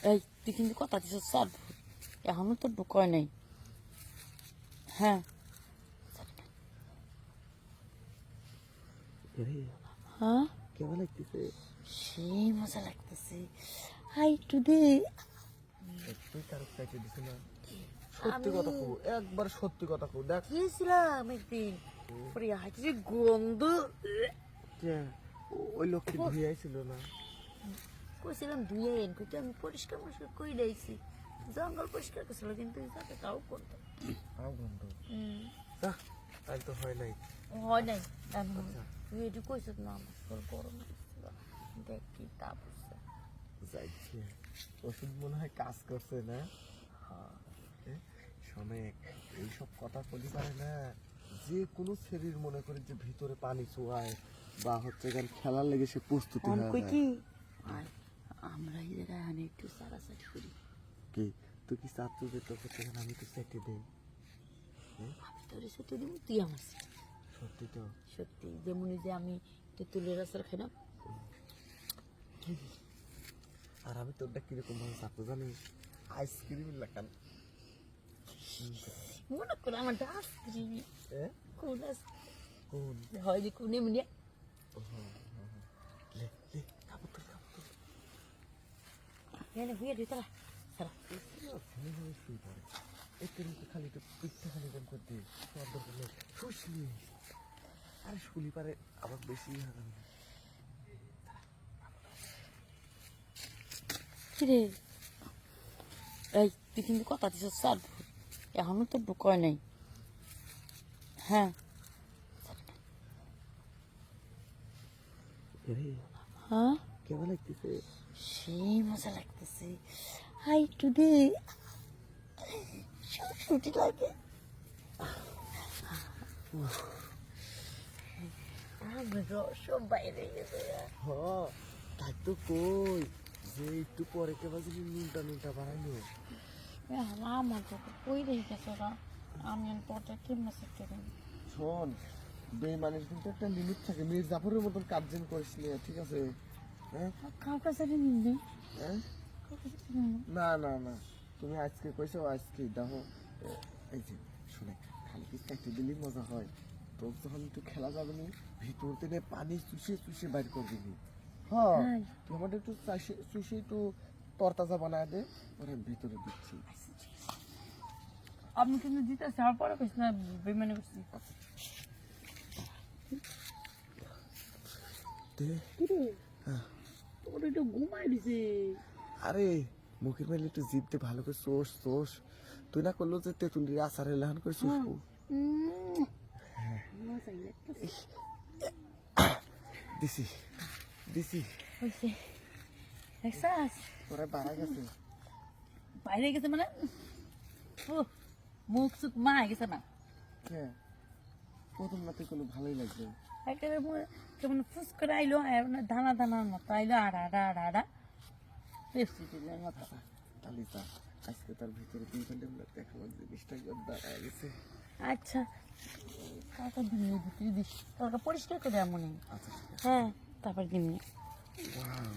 এই তুই কিন্তু কথা দিস স্যার এখনো তো ঢুকায় নাই। হ্যাঁ হ্যাঁ কেমন লাগতেছে? সেই মজা লাগতেছে। হাই একটু দে। তুই কারো চাইতে দিস না, সত্যি কথা কো, একবার সত্যি কথা কো। দেখ গিয়েছিলাম একদিন পরে হাঁটি গন্ধ কে ওই লোককে ধুয়ে আইছিল না? কইছিলাম ধুয়ে এন কিন্তু আমি পরিষ্কার মরিষ্কার করে দিয়েছি। জঙ্গল পরিষ্কার করছিল কিন্তু যাতে তাও করতো তাও গন্ধ। না তাই তো হয় নাই। হয় নাই। তুই এটু কইস না আমার শরীর গরম লাগছিল। দেখ কি তাপ উঠছে। যাইছে ওষুধ মনে হয় কাজ করছে না? শোনে এইসব কথা বলি পারে না, যে কোনো শরীর মনে করে যে ভিতরে পানি চুয়ায় বা হচ্ছে গান খেলার লেগে সে প্রস্তুতি হয়ে কই যায়। কি আমরা এই জায়গায় আনি একটু সারাসারি করি। কি তুই কি চাচ্ছ যে তোর হচ্ছে গান আমি তো সেটে দেই? আমি তোর সাথে দিব তুই আমার সাথে। সত্যি তো? সত্যি যেমন যে আমি তেঁতুলের আচার খাইলাম। আর আমি তোরটা কিরকম ভাবে চাচ্ছ জানিস? আইসক্রিম লাগান মনে করে আমার আইসক্রিম কোন কোন হয় যে কোন এমনি লে লে খাবো তো খাবো তো। এনে হয়ে দিতে সারা খালি হয়ে শুয়ে পড়ে এতে খালি তো পিঠটা খালি কম করে দিই সব দরকার নেই শুসলি আর শুলি পারে আবার বেশি হবে না। কিরে এই তুই কিন্তু কথা দিস স্যার এখনো তো ঢুকায় নাই। হ্যাঁ হ্যাঁ কেমন লাগতেছে? সেই মজা লাগতেছে। হাই একটু দে। ছুটি লাগে আমার রসম বাইরে গেছে। হ তাই তো কই যে একটু পরে কেবা যদি নুনটা নুনটা বাড়াইলো। আমার তো কই রেখে গেছে ওরা। আমি তোরটা কেমন শিখতে দেব? শোন বেইমানের কিন্তু একটা লিমিট থাকে, মির্জাপুরের মতন কার্যন করিস নি, ঠিক আছে? হ্যাঁ কাউকে সাথে নিবি? হ্যাঁ না না না তুমি আজকে কইছো আজকে দেখো এই যে শুনে খালি পিস্তা একটু দিলেই মজা হয়। তোর যখন একটু খেলা যাবে না ভিতর থেকে পানি চুষে চুষে বাইর করে দিবি। হ্যাঁ তুই আমাদের একটু চুষে একটু তরতাজা বানায় দে, ওরা ভিতরে দিচ্ছি। আমি কিন্তু দিতেছি আমার পরে কইস না বেমানি করছি। তোর একটু ঘুমাই দিছে। আরে মুখের মেলে একটু জিভ দিয়ে ভালো করে চোষ চোষ, তুই না করলো যে তেঁতুলির আচারে লাহান করে চুষবো। দিছি দিছি ওরা বাড়া গেছে বাইরে গেছে মানে মুখ চুখ মা গেছে না হ্যাঁ প্রথম রাতে কোনো ভালোই লাগবে। একেবারে কেমন ফুস করে আইলো দানা দানার মতো আইলো আড়া আড়া আড়া আড়া প্রেসিডেন্টের মতো। তাহলে তা আজকে তার ভিতরে 2 ঘন্টা দেখাবার জিনিসটা দাঁড়ায় গেছে। আচ্ছা কাকা দিয়ে ভিতরে দিস তরকা পরিষ্কার করে এমনই। আচ্ছা হ্যাঁ তারপর দিন ওয়াও